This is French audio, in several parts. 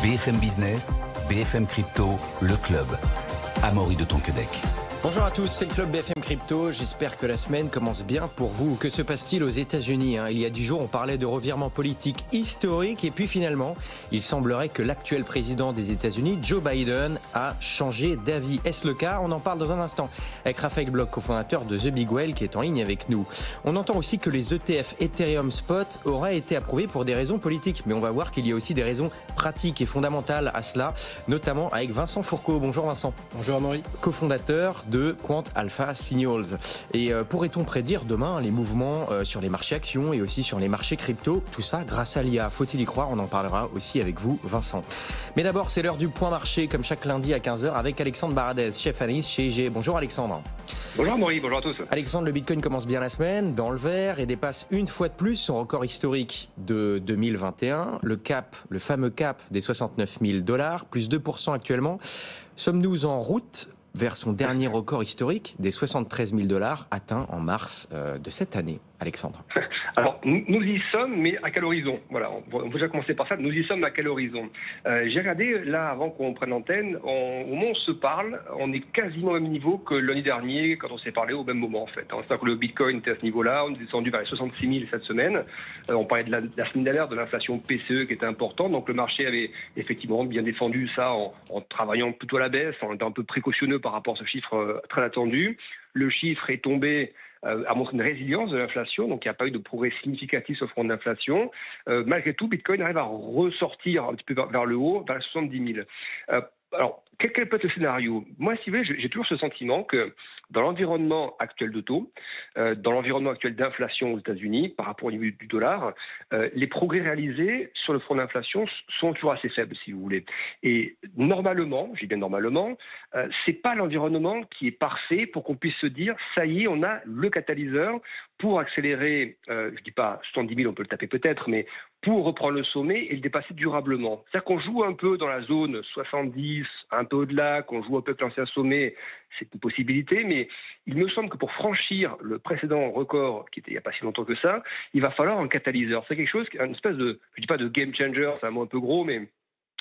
BFM Business, BFM Crypto, le club. Amaury de Tonquedec. Bonjour à tous, c'est le club BFM Crypto. J'espère que la semaine commence bien pour vous. Que se passe-t-il aux États-Unis ? Il y a 10 jours, on parlait de revirement politique historique et puis finalement, il semblerait que l'actuel président des États-Unis, Joe Biden, a changé d'avis. Est-ce le cas ? On en parle dans un instant avec Raphaël Bloch, cofondateur de The Big Whale, qui est en ligne avec nous. On entend aussi que les ETF Ethereum Spot auraient été approuvés pour des raisons politiques, mais on va voir qu'il y a aussi des raisons pratiques et fondamentales à cela, notamment avec Vincent Fourcault. Bonjour Vincent. Bonjour Amaury. Cofondateur de Quant Alpha Signals. Et pourrait-on prédire demain les mouvements sur les marchés actions et aussi sur les marchés crypto, tout ça grâce à l'IA? Faut-il y croire? On en parlera aussi avec vous, Vincent. Mais d'abord, c'est l'heure du point marché, comme chaque lundi à 15h, avec Alexandre Baradez, chef analyste chez IG. Bonjour Alexandre. Bonjour Amaury, bonjour à tous. Alexandre, le Bitcoin commence bien la semaine, dans le vert, et dépasse une fois de plus son record historique de 2021. Le fameux cap des 69 000 $, plus 2% actuellement. Sommes-nous en route vers son dernier record historique des 73 000 $ atteint en mars de cette année, Alexandre? Alors, nous y sommes, mais à quel horizon? Voilà, on va déjà commencer par ça. Nous y sommes à quel horizon? J'ai regardé, là, avant qu'on prenne l'antenne, au moment où on se parle, on est quasiment au même niveau que l'année dernière, quand on s'est parlé au même moment, en fait. C'est-à-dire que le Bitcoin était à ce niveau-là, on est descendu vers les 66 000 cette semaine. On parlait de la semaine dernière, de l'inflation PCE qui était importante, donc le marché avait effectivement bien défendu ça en travaillant plutôt à la baisse, en étant un peu précautionneux par rapport à ce chiffre très attendu. Le chiffre est tombé a montré une résilience de l'inflation, donc il n'y a pas eu de progrès significatif sur le front de l'inflation. Malgré tout, Bitcoin arrive à ressortir un petit peu vers le haut, vers les 70 000. Alors, quel peut être le scénario? Moi, si vous voulez, j'ai toujours ce sentiment que dans l'environnement actuel de taux, dans l'environnement actuel d'inflation aux États-Unis, par rapport au niveau du dollar, les progrès réalisés sur le front de l'inflation sont toujours assez faibles, si vous voulez. Et normalement, je dis bien normalement, c'est pas l'environnement qui est parfait pour qu'on puisse se dire, ça y est, on a le catalyseur pour accélérer, je dis pas 70 000, on peut le taper peut-être, mais pour reprendre le sommet et le dépasser durablement. C'est-à-dire qu'on joue un peu dans la zone 70, un peu au-delà, qu'on joue un peu avec l'ancien sommet, c'est une possibilité, mais il me semble que pour franchir le précédent record, qui était il n'y a pas si longtemps que ça, il va falloir un catalyseur. C'est quelque chose, une espèce de, je dis pas de game changer, c'est un mot un peu gros, mais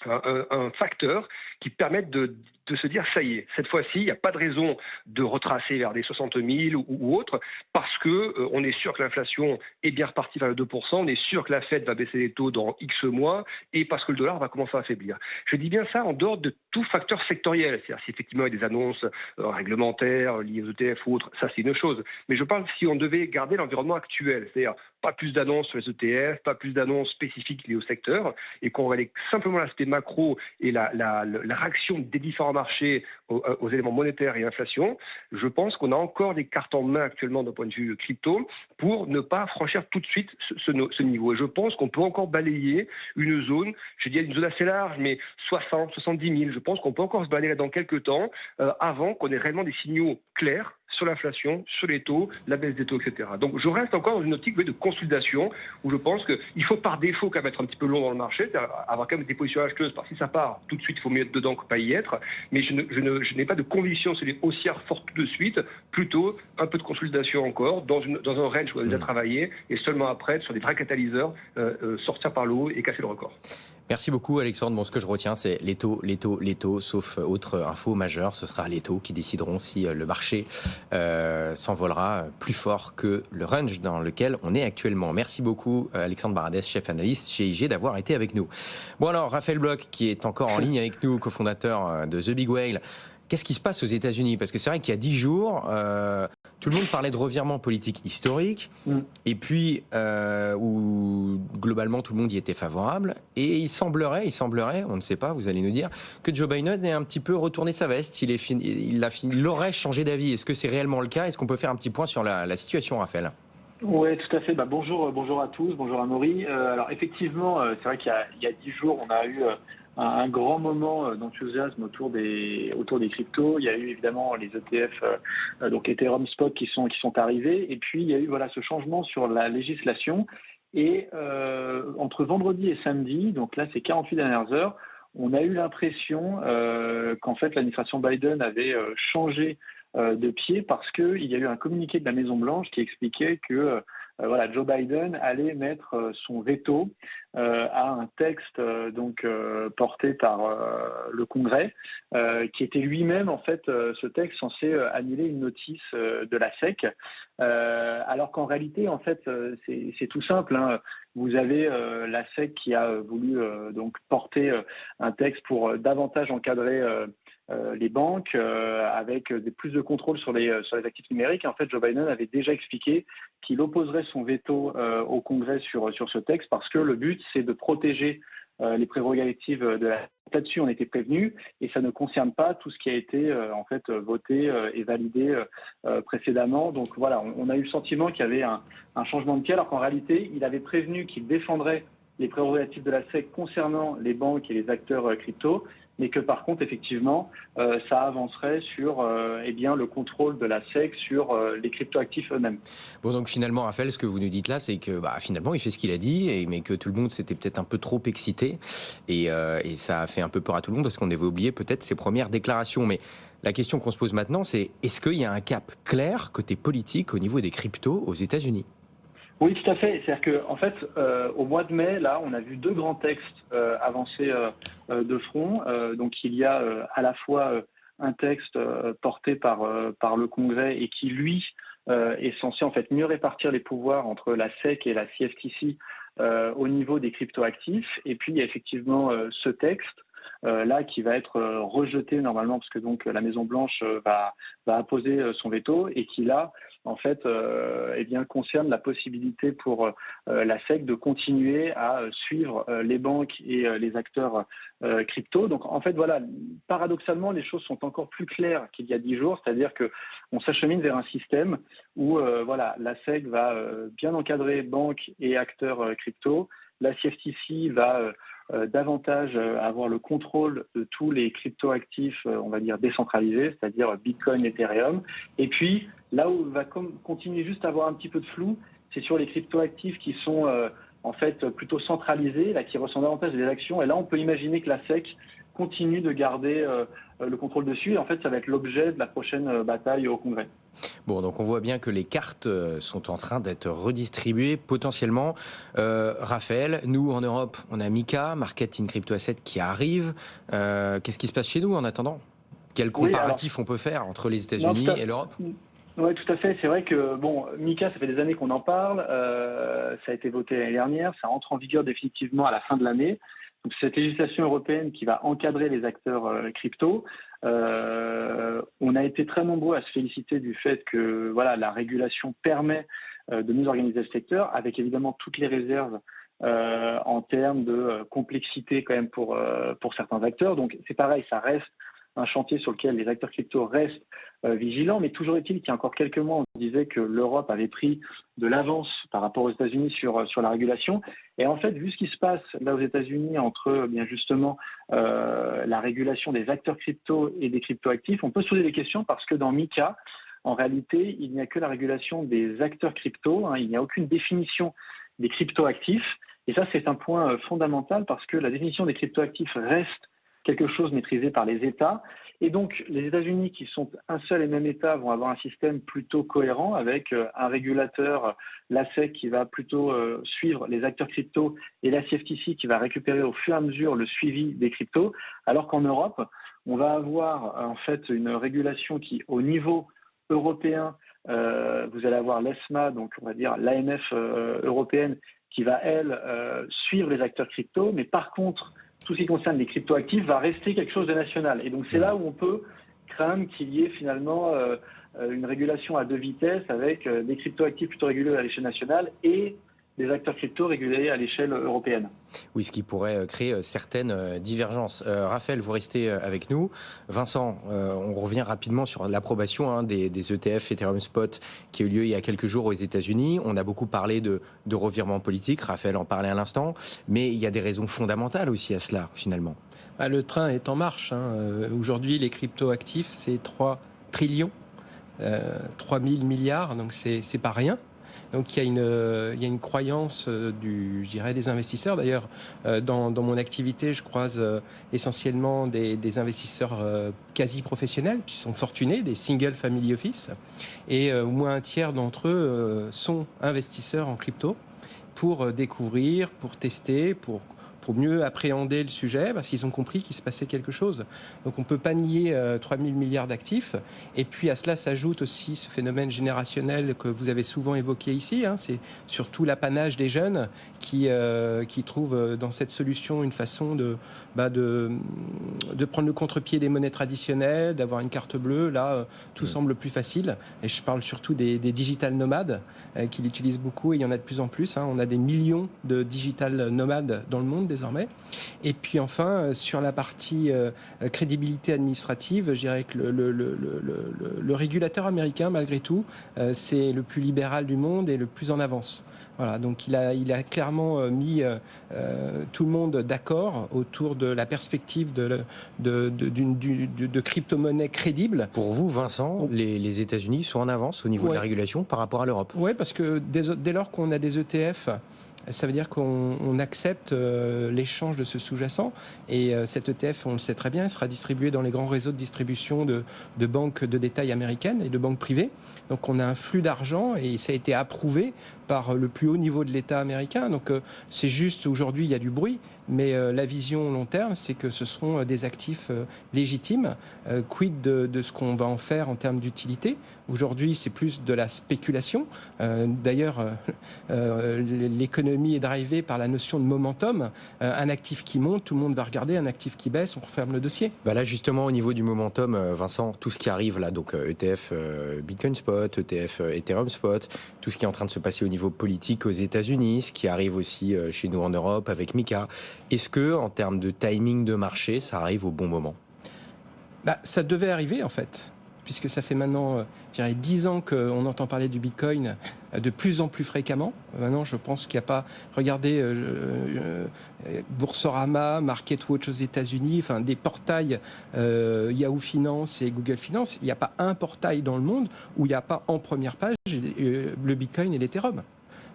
un facteur qui permette de se dire ça y est, cette fois-ci, il n'y a pas de raison de retracer vers des 60 000 ou autre, parce que on est sûr que l'inflation est bien repartie vers le 2%, on est sûr que la Fed va baisser les taux dans X mois, et parce que le dollar va commencer à affaiblir. Je dis bien ça en dehors de tout facteur sectoriel, c'est-à-dire si effectivement il y a des annonces réglementaires liées aux ETF ou autres, ça c'est une chose. Mais je parle si on devait garder l'environnement actuel, c'est-à-dire pas plus d'annonces sur les ETF, pas plus d'annonces spécifiques liées au secteur, et qu'on regardait simplement l'aspect macro et la réaction des différents marchés aux éléments monétaires et inflation, je pense qu'on a encore des cartes en main actuellement d'un point de vue crypto pour ne pas franchir tout de suite ce niveau. Et je pense qu'on peut encore balayer une zone, je dis une zone assez large, mais 60, 70 000. Je pense qu'on peut encore se balayer dans quelques temps avant qu'on ait réellement des signaux clairs sur l'inflation, sur les taux, la baisse des taux, etc. Donc je reste encore dans une optique de consolidation où je pense qu'il faut par défaut quand même être un petit peu long dans le marché, avoir quand même des positions acheteuses, parce que si ça part tout de suite, il faut mieux être dedans que pas y être. Mais je n'ai pas de conviction sur les haussières fortes tout de suite, plutôt un peu de consolidation encore, dans un range où on a déjà travaillé, et seulement après, sur des vrais catalyseurs, sortir par le haut et casser le record. Merci beaucoup Alexandre. Bon, ce que je retiens, c'est les taux, sauf autre info majeure, ce sera les taux qui décideront si le marché s'envolera plus fort que le range dans lequel on est actuellement. Merci beaucoup Alexandre Baradez, chef analyste chez IG, d'avoir été avec nous. Bon alors, Raphaël Bloch, qui est encore en ligne avec nous, cofondateur de The Big Whale. Qu'est-ce qui se passe aux États-Unis? Parce que c'est vrai qu'il y a 10 jours, tout le monde parlait de revirement politique historique, et puis où globalement tout le monde y était favorable, et il semblerait, on ne sait pas, vous allez nous dire, que Joe Biden ait un petit peu retourné sa veste, il aurait changé d'avis. Est-ce que c'est réellement le cas? Est-ce qu'on peut faire un petit point sur la situation, Raphaël? Oui, tout à fait. Bonjour à tous, bonjour Amaury. Alors effectivement, c'est vrai qu'il y a 10 jours, on a eu un grand moment d'enthousiasme autour des cryptos. Il y a eu évidemment les ETF, donc Ethereum Spot qui sont arrivés. Et puis il y a eu ce changement sur la législation. Et entre vendredi et samedi, donc là c'est 48 dernières heures, on a eu l'impression qu'en fait l'administration Biden avait changé de pied parce qu'il y a eu un communiqué de la Maison-Blanche qui expliquait que voilà, Joe Biden allait mettre son veto à un texte porté par le Congrès, qui était lui-même en fait ce texte censé annuler une notice de la SEC, alors qu'en réalité en fait c'est tout simple. Hein. Vous avez la SEC qui a voulu donc porter un texte pour davantage encadrer les banques avec plus de contrôle sur les actifs numériques. Et en fait, Joe Biden avait déjà expliqué qu'il opposerait son veto au Congrès sur ce texte parce que le but, c'est de protéger les prérogatives de la... Là-dessus, on était prévenus et ça ne concerne pas tout ce qui a été en fait voté et validé précédemment. Donc voilà, on a eu le sentiment qu'il y avait un changement de pied, alors qu'en réalité, il avait prévenu qu'il défendrait les prérogatives de la SEC concernant les banques et les acteurs crypto, mais que par contre, effectivement, ça avancerait sur le contrôle de la SEC sur les cryptoactifs eux-mêmes. Bon, donc finalement, Raphaël, ce que vous nous dites là, c'est que finalement, il fait ce qu'il a dit, mais que tout le monde s'était peut-être un peu trop excité, et ça a fait un peu peur à tout le monde, parce qu'on avait oublié peut-être ses premières déclarations. Mais la question qu'on se pose maintenant, c'est est-ce qu'il y a un cap clair côté politique au niveau des cryptos aux États-Unis ? Oui, tout à fait. C'est-à-dire qu'en fait, au mois de mai, là, on a vu 2 grands textes avancer de front. Donc, il y a à la fois un texte porté par le Congrès et qui, lui, est censé en fait mieux répartir les pouvoirs entre la SEC et la CFTC au niveau des cryptoactifs. Et puis, il y a effectivement ce texte là qui va être rejeté normalement parce que donc la Maison Blanche va apposer son veto et qui là en fait concerne la possibilité pour la SEC de continuer à suivre les banques et les acteurs crypto. Donc en fait voilà, paradoxalement les choses sont encore plus claires qu'il y a 10 jours, c'est-à-dire que on s'achemine vers un système où la SEC va bien encadrer banques et acteurs crypto, la CFTC va davantage avoir le contrôle de tous les cryptoactifs, on va dire décentralisés, c'est-à-dire Bitcoin, Ethereum. Et puis, là où va continuer juste à avoir un petit peu de flou, c'est sur les cryptoactifs qui sont en fait plutôt centralisés, là, qui ressemblent davantage à des actions. Et là, on peut imaginer que la SEC continue de garder le contrôle dessus. Et en fait, ça va être l'objet de la prochaine bataille au Congrès. Bon, donc on voit bien que les cartes sont en train d'être redistribuées potentiellement. Raphaël, nous en Europe, on a Mika, Market in Crypto Asset qui arrive. Qu'est-ce qui se passe chez nous en attendant ? Quel comparatif on peut faire entre les États-Unis et l'Europe ? Oui, tout à fait. C'est vrai que Mika, ça fait des années qu'on en parle. Ça a été voté l'année dernière. Ça entre en vigueur définitivement à la fin de l'année. Donc, cette législation européenne qui va encadrer les acteurs crypto. On a été très nombreux à se féliciter du fait que la régulation permet de mieux organiser le secteur, avec évidemment toutes les réserves en termes de complexité quand même pour certains acteurs. Donc c'est pareil, ça reste un chantier sur lequel les acteurs crypto restent vigilants, mais toujours est-il qu'il y a encore quelques mois, on disait que l'Europe avait pris de l'avance par rapport aux États-Unis sur la régulation. Et en fait, vu ce qui se passe là aux États-Unis entre bien justement la régulation des acteurs crypto et des cryptoactifs, on peut se poser des questions parce que dans MiCA, en réalité, il n'y a que la régulation des acteurs crypto, il n'y a aucune définition des cryptoactifs. Et ça, c'est un point fondamental parce que la définition des cryptoactifs reste quelque chose maîtrisé par les États. Et donc, les États-Unis, qui sont un seul et même État, vont avoir un système plutôt cohérent avec un régulateur, la SEC, qui va plutôt suivre les acteurs crypto et la CFTC qui va récupérer au fur et à mesure le suivi des cryptos. Alors qu'en Europe, on va avoir en fait une régulation qui, au niveau européen, vous allez avoir l'ESMA, donc on va dire l'AMF européenne, qui va, elle, suivre les acteurs crypto. Mais par contre, tout ce qui concerne les cryptoactifs va rester quelque chose de national. Et donc, c'est là où on peut craindre qu'il y ait finalement une régulation à 2 vitesses avec des cryptoactifs plutôt régulés à l'échelle nationale et des acteurs crypto régulés à l'échelle européenne. Oui, ce qui pourrait créer certaines divergences. Raphaël, vous restez avec nous. Vincent, on revient rapidement sur l'approbation des ETF Ethereum Spot qui a eu lieu il y a quelques jours aux États-Unis. On a beaucoup parlé de revirement politique, Raphaël en parlait à l'instant, mais il y a des raisons fondamentales aussi à cela, finalement. Le train est en marche. Aujourd'hui, les crypto-actifs, c'est 3 trillions, 3 000 milliards, donc c'est pas rien. Donc il y a une croyance je dirais des investisseurs. D'ailleurs, dans mon activité, je croise essentiellement des investisseurs quasi professionnels qui sont fortunés, des single family office, et au moins un tiers d'entre eux sont investisseurs en crypto pour découvrir, pour tester, pour mieux appréhender le sujet, parce qu'ils ont compris qu'il se passait quelque chose. Donc on ne peut pas nier 3 000 milliards d'actifs. Et puis à cela s'ajoute aussi ce phénomène générationnel que vous avez souvent évoqué ici. C'est surtout l'apanage des jeunes qui trouvent dans cette solution une façon de prendre le contre-pied des monnaies traditionnelles, d'avoir une carte bleue. Là, tout semble plus facile. Et je parle surtout des digital nomades qui l'utilisent beaucoup, et il y en a de plus en plus. On a des millions de digital nomades dans le monde désormais. Et puis enfin, sur la partie crédibilité administrative, je dirais que le régulateur américain, malgré tout, c'est le plus libéral du monde et le plus en avance. Voilà, donc il a clairement mis tout le monde d'accord autour de la perspective de crypto-monnaie crédible. Pour vous, Vincent, les États-Unis sont en avance au niveau de la régulation par rapport à l'Europe? Oui, parce que dès lors qu'on a des ETF, ça veut dire qu'on accepte l'échange de ce sous-jacent. Et cet ETF, on le sait très bien, il sera distribué dans les grands réseaux de distribution de banques de détail américaines et de banques privées. Donc on a un flux d'argent et ça a été approuvé par le plus haut niveau de l'État américain. Donc c'est juste, aujourd'hui, il y a du bruit, mais la vision long terme, c'est que ce seront des actifs légitimes. Quid de ce qu'on va en faire en termes d'utilité? Aujourd'hui, c'est plus de la spéculation. D'ailleurs, l'économie est drivée par la notion de momentum. Un actif qui monte, tout le monde va regarder. Un actif qui baisse, on referme le dossier. Là, justement, au niveau du momentum, Vincent, tout ce qui arrive là, donc ETF Bitcoin Spot, ETF Ethereum Spot, tout ce qui est en train de se passer au niveau politique aux États-Unis, ce qui arrive aussi chez nous en Europe avec Mika. Est-ce que, en termes de timing de marché, ça arrive au bon moment? Ça devait arriver, en fait, puisque ça fait maintenant, 10 ans qu'on entend parler du Bitcoin de plus en plus fréquemment. Maintenant, je pense qu'il n'y a pas... Regardez Boursorama, MarketWatch aux États-Unis, enfin des portails Yahoo Finance et Google Finance. Il n'y a pas un portail dans le monde où il n'y a pas en première page le Bitcoin et l'Ethereum.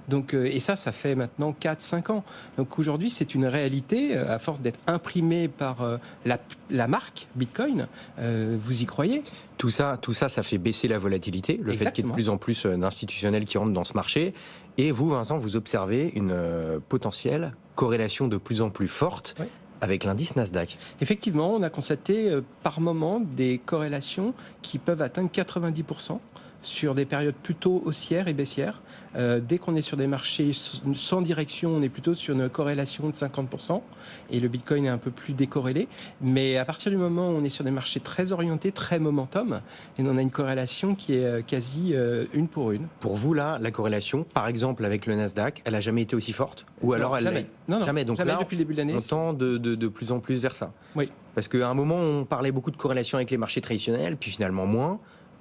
Donc, et ça fait maintenant 4-5 ans. Donc aujourd'hui, c'est une réalité, à force d'être imprimé par la marque Bitcoin. Vous y croyez? Tout ça, ça fait baisser la volatilité, le fait qu'il y ait de plus en plus d'institutionnels qui rentrent dans ce marché. Et vous, Vincent, vous observez une potentielle corrélation de plus en plus forte avec l'indice Nasdaq. Effectivement, on a constaté par moment des corrélations qui peuvent atteindre 90%. Sur des périodes plutôt haussières et baissières. Dès qu'on est sur des marchés sans direction, on est plutôt sur une corrélation de 50%, et le Bitcoin est un peu plus décorrélé. Mais à partir du moment où on est sur des marchés très orientés, très momentum, et on a une corrélation qui est quasi une pour une. Pour vous, là, la corrélation, par exemple avec le Nasdaq, elle n'a jamais été aussi forte? Ou alors jamais. Jamais. Donc jamais là, depuis le début de l'année. On tend de plus en plus vers ça. Oui. Parce qu'à un moment, on parlait beaucoup de corrélation avec les marchés traditionnels, puis finalement moins.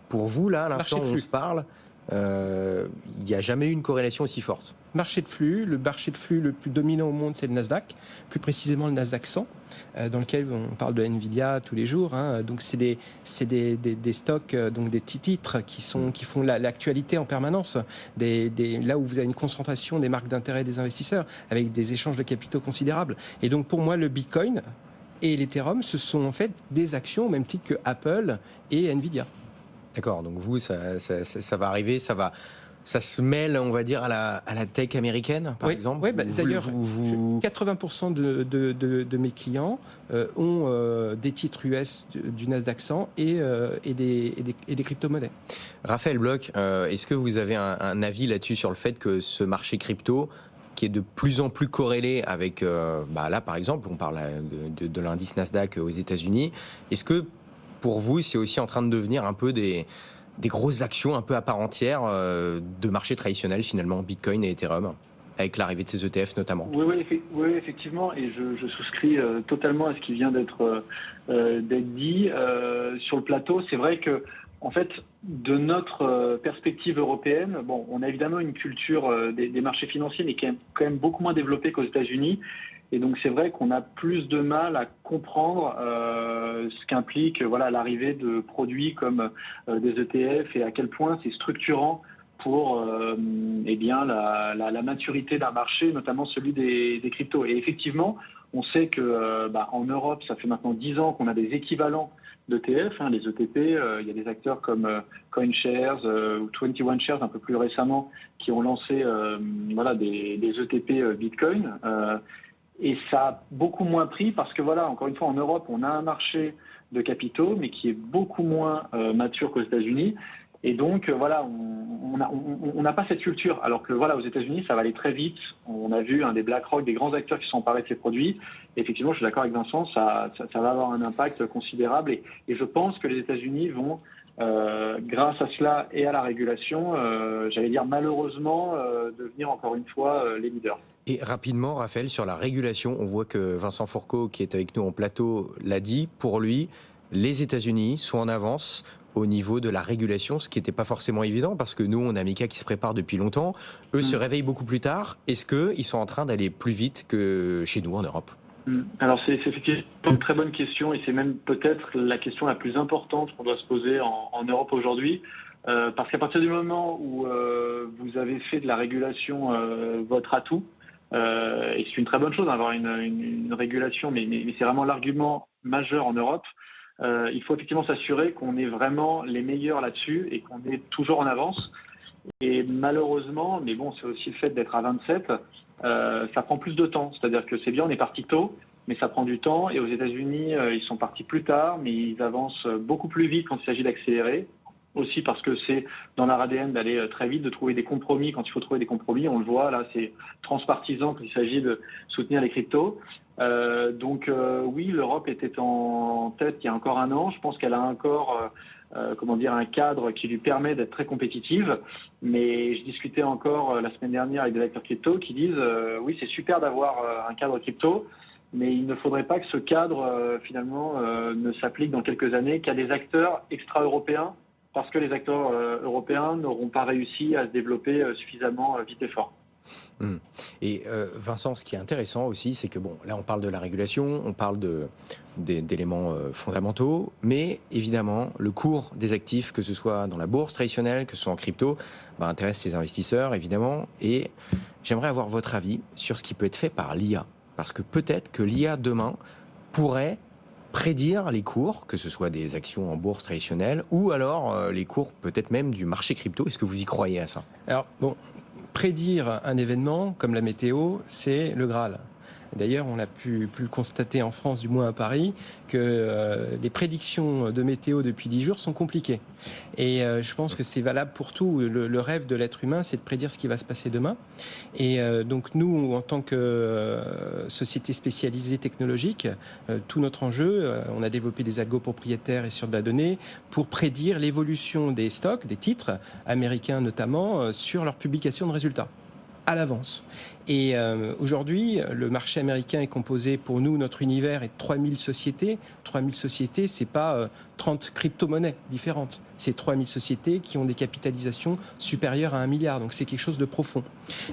Pour vous, là, à l'instant où on se parle, il n'y a jamais eu une corrélation aussi forte. Marché de flux, le marché de flux le plus dominant au monde, c'est le Nasdaq, plus précisément le Nasdaq 100, dans lequel on parle de Nvidia tous les jours. Donc c'est des stocks, donc des petits titres qui font l'actualité en permanence. Là où vous avez une concentration des marques d'intérêt des investisseurs, avec des échanges de capitaux considérables. Et donc pour moi, le Bitcoin et l'Ethereum, ce sont en fait des actions au même titre que Apple et Nvidia. D'accord, donc vous, ça va arriver, ça se mêle, on va dire, à la tech américaine, par exemple. Oui, d'ailleurs, 80% de mes clients ont des titres US du Nasdaq 100 et des crypto-monnaies. Raphaël Bloch, est-ce que vous avez un avis là-dessus sur le fait que ce marché crypto, qui est de plus en plus corrélé avec, là par exemple, on parle de l'indice Nasdaq aux États-Unis, est-ce que pour vous, c'est aussi en train de devenir un peu des grosses actions un peu à part entière de marché traditionnel finalement, Bitcoin et Ethereum, avec l'arrivée de ces ETF notamment? Oui, effectivement, et je souscris totalement à ce qui vient d'être dit sur le plateau. C'est vrai que, en fait, de notre perspective européenne, on a évidemment une culture des marchés financiers, mais qui est quand même beaucoup moins développée qu'aux États-Unis. Et donc c'est vrai qu'on a plus de mal à comprendre ce qu'implique l'arrivée de produits comme des ETF, et à quel point c'est structurant pour la maturité d'un marché, notamment celui des cryptos. Et effectivement, on sait que en Europe, ça fait maintenant 10 ans qu'on a des équivalents d'ETF, les ETP. Il y a des acteurs comme CoinShares ou 21 Shares un peu plus récemment qui ont lancé des ETP Bitcoin. Et ça a beaucoup moins pris parce que encore une fois, en Europe, on a un marché de capitaux, mais qui est beaucoup moins mature qu'aux États-Unis. Et donc, on n'a pas cette culture. Alors que aux États-Unis, ça va aller très vite. On a vu des BlackRock, des grands acteurs qui sont emparés de ces produits. Et effectivement, je suis d'accord avec Vincent, ça va avoir un impact considérable. Et je pense que les États-Unis vont, grâce à cela et à la régulation, malheureusement, devenir encore une fois les leaders. Et rapidement, Raphaël, sur la régulation, on voit que Vincent Fourcault, qui est avec nous en plateau, l'a dit. Pour lui, les États-Unis sont en avance au niveau de la régulation, ce qui n'était pas forcément évident, parce que nous, on a Mika qui se prépare depuis longtemps. Eux se réveillent beaucoup plus tard. Est-ce qu'ils sont en train d'aller plus vite que chez nous en Europe ? Alors c'est effectivement une très bonne question, et c'est même peut-être la question la plus importante qu'on doit se poser en Europe aujourd'hui. Parce qu'à partir du moment où vous avez fait de la régulation votre atout, et c'est une très bonne chose d'avoir une régulation, mais c'est vraiment l'argument majeur en Europe. Il faut effectivement s'assurer qu'on est vraiment les meilleurs là-dessus et qu'on est toujours en avance. Et malheureusement, mais bon, c'est aussi le fait d'être à 27, ça prend plus de temps. C'est-à-dire que c'est bien, on est parti tôt, mais ça prend du temps. Et aux États-Unis, ils sont partis plus tard, mais ils avancent beaucoup plus vite quand il s'agit d'accélérer. Aussi parce que c'est dans leur ADN d'aller très vite, de trouver des compromis quand il faut trouver des compromis. On le voit, là, c'est transpartisan quand il s'agit de soutenir les cryptos. Oui, l'Europe était en tête il y a encore un an. Je pense qu'elle a encore un cadre qui lui permet d'être très compétitive. Mais je discutais encore la semaine dernière avec des acteurs crypto qui disent oui, c'est super d'avoir un cadre crypto, mais il ne faudrait pas que ce cadre ne s'applique dans quelques années qu'à des acteurs extra-européens, parce que les acteurs européens n'auront pas réussi à se développer suffisamment vite et fort. Et Vincent, ce qui est intéressant aussi, c'est que là on parle de la régulation, on parle d'éléments fondamentaux, mais évidemment le cours des actifs, que ce soit dans la bourse traditionnelle, que ce soit en crypto, intéresse les investisseurs évidemment. Et j'aimerais avoir votre avis sur ce qui peut être fait par l'IA, parce que peut-être que l'IA demain pourrait prédire les cours, que ce soit des actions en bourse traditionnelle ou alors les cours peut-être même du marché crypto. Est-ce que vous y croyez à ça ? Alors prédire un événement comme la météo, c'est le Graal. D'ailleurs, on a pu le constater en France, du moins à Paris, que les prédictions de météo depuis 10 jours sont compliquées. Et je pense que c'est valable pour tout. Le rêve de l'être humain, c'est de prédire ce qui va se passer demain. Et donc nous, en tant que société spécialisée technologique, tout notre enjeu, on a développé des algos propriétaires et sur de la donnée pour prédire l'évolution des stocks, des titres américains notamment, sur leur publication de résultats à l'avance. Et aujourd'hui, le marché américain est composé, pour nous, notre univers est de 3000 sociétés. 3000 sociétés, c'est pas 30 crypto-monnaies différentes. C'est 3000 sociétés qui ont des capitalisations supérieures à 1 milliard. Donc c'est quelque chose de profond.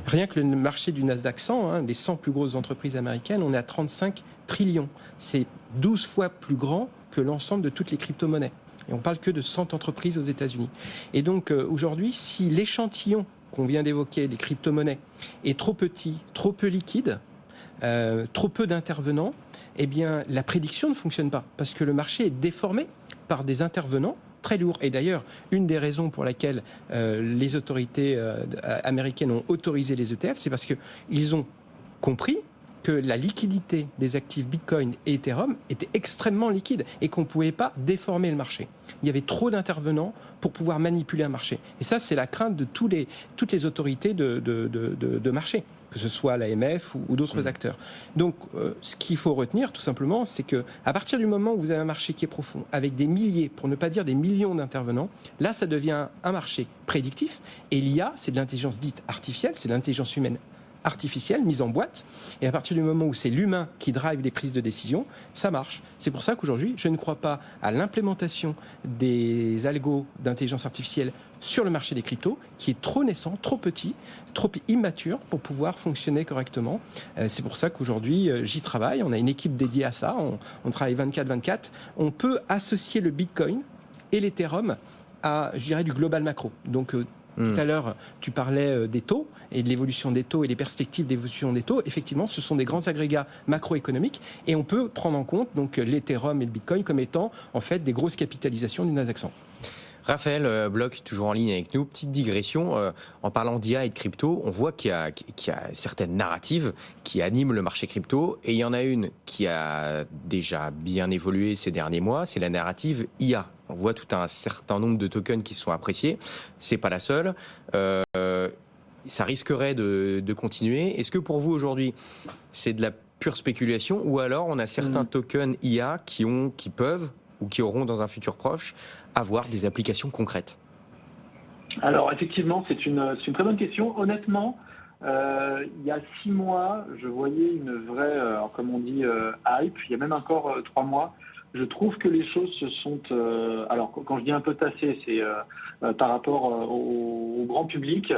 Rien que le marché du Nasdaq 100, les 100 plus grosses entreprises américaines, on est à 35 trillions. C'est 12 fois plus grand que l'ensemble de toutes les crypto-monnaies. Et on parle que de 100 entreprises aux États-Unis. Et donc aujourd'hui, si l'échantillon qu'on vient d'évoquer, les crypto-monnaies, est trop petit, trop peu liquide, trop peu d'intervenants, eh bien, la prédiction ne fonctionne pas, parce que le marché est déformé par des intervenants très lourds. Et d'ailleurs, une des raisons pour laquelle les autorités américaines ont autorisé les ETF, c'est parce qu'ils ont compris que la liquidité des actifs Bitcoin et Ethereum était extrêmement liquide et qu'on ne pouvait pas déformer le marché. Il y avait trop d'intervenants pour pouvoir manipuler un marché. Et ça, c'est la crainte de toutes les autorités de marché, que ce soit l'AMF ou d'autres acteurs. Donc, ce qu'il faut retenir, tout simplement, c'est qu'à partir du moment où vous avez un marché qui est profond, avec des milliers, pour ne pas dire des millions d'intervenants, là, ça devient un marché prédictif. Et l'IA, c'est de l'intelligence dite artificielle, c'est de l'intelligence humaine artificielle, mise en boîte, et à partir du moment où c'est l'humain qui drive les prises de décision, ça marche. C'est pour ça qu'aujourd'hui, je ne crois pas à l'implémentation des algos d'intelligence artificielle sur le marché des cryptos, qui est trop naissant, trop petit, trop immature pour pouvoir fonctionner correctement. C'est pour ça qu'aujourd'hui, j'y travaille, on a une équipe dédiée à ça, on travaille 24/24, on peut associer le Bitcoin et l'Ethereum à, je dirais, du global macro. Donc, Tout à l'heure, tu parlais des taux et de l'évolution des taux et des perspectives d'évolution des taux. Effectivement, ce sont des grands agrégats macroéconomiques et on peut prendre en compte donc l'Ethereum et le Bitcoin comme étant en fait des grosses capitalisations du Nasdaq 100. Raphaël Bloch, toujours en ligne avec nous. Petite digression, en parlant d'IA et de crypto, on voit qu'il y a certaines narratives qui animent le marché crypto, et il y en a une qui a déjà bien évolué ces derniers mois, c'est la narrative IA. On voit tout un certain nombre de tokens qui sont appréciés, c'est pas la seule. Ça risquerait de continuer. Est-ce que pour vous aujourd'hui, c'est de la pure spéculation, ou alors on a certains tokens IA qui peuvent ou qui auront dans un futur proche avoir des applications concrètes? Alors effectivement, c'est une très bonne question. Honnêtement, il y a 6 mois, je voyais une vraie, comme on dit, hype. Il y a même encore 3 mois. Je trouve que les choses se sont... alors quand je dis un peu tassées, c'est par rapport au grand public.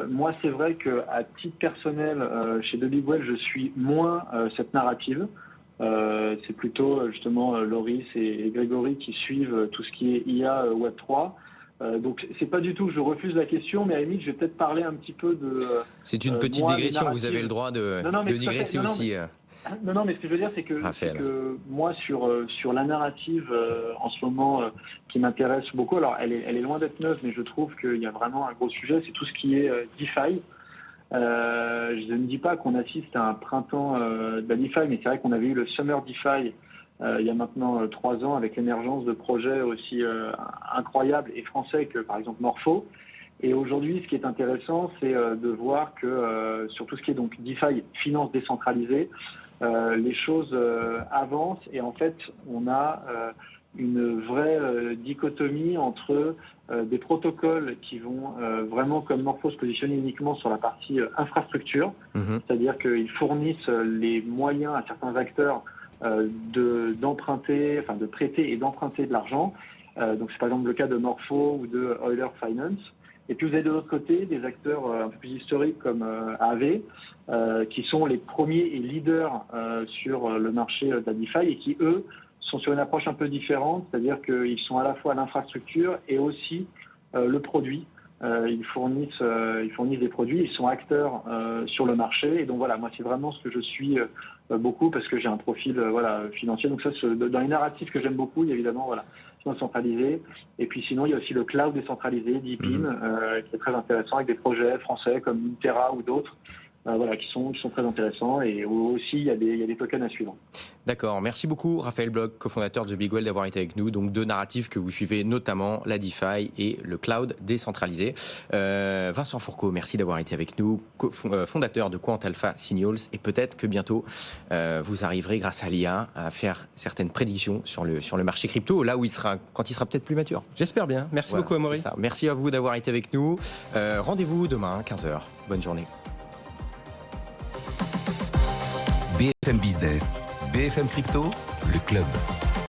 Moi, c'est vrai qu'à titre personnel, chez The Big Well, je suis moins cette narrative. C'est plutôt justement Loris et Grégory qui suivent tout ce qui est IA Web3. Donc c'est pas du tout que je refuse la question, mais à la limite je vais peut-être parler un petit peu de... C'est une petite digression, vous avez le droit de digresser aussi. Non, mais ce que je veux dire, c'est que moi, sur la narrative en ce moment qui m'intéresse beaucoup, alors elle est loin d'être neuve, mais je trouve qu'il y a vraiment un gros sujet, c'est tout ce qui est DeFi. Je ne dis pas qu'on assiste à un printemps de la DeFi, mais c'est vrai qu'on avait eu le Summer DeFi il y a maintenant 3 ans avec l'émergence de projets aussi incroyables et français que par exemple Morpho. Et aujourd'hui, ce qui est intéressant, c'est de voir que sur tout ce qui est donc DeFi, finance décentralisée, les choses avancent et en fait, on a une vraie dichotomie entre des protocoles qui vont vraiment, comme Morpho, se positionner uniquement sur la partie infrastructure, c'est-à-dire qu'ils fournissent les moyens à certains acteurs d'emprunter, enfin de prêter et d'emprunter de l'argent. Donc c'est par exemple le cas de Morpho ou de Euler Finance. Et puis vous avez de l'autre côté des acteurs un peu plus historiques comme AV, qui sont les premiers et leaders sur le marché de la DeFi et qui, eux, sont sur une approche un peu différente, c'est-à-dire qu'ils sont à la fois l'infrastructure et aussi le produit. Ils fournissent des produits, ils sont acteurs sur le marché. Et donc voilà, moi c'est vraiment ce que je suis beaucoup parce que j'ai un profil financier. Donc ça, dans les narratifs que j'aime beaucoup, il y a évidemment finance centralisée. Et puis sinon, il y a aussi le cloud décentralisé, Deepin, qui est très intéressant avec des projets français comme Intera ou d'autres. Qui sont très intéressants et aussi il y a des tokens à suivre. D'accord, merci beaucoup Raphaël Bloch, cofondateur de The Big Well, d'avoir été avec nous. Donc 2 narratifs que vous suivez, notamment la DeFi et le cloud décentralisé. Vincent Fourcault, merci d'avoir été avec nous, fondateur de Quant Alpha Signals, et peut-être que bientôt vous arriverez grâce à l'IA à faire certaines prédictions sur le marché crypto, là où quand il sera peut-être plus mature. J'espère bien. Merci beaucoup Amaury. Merci à vous d'avoir été avec nous. Rendez-vous demain 15h. Bonne journée. BFM Business, BFM Crypto, le club.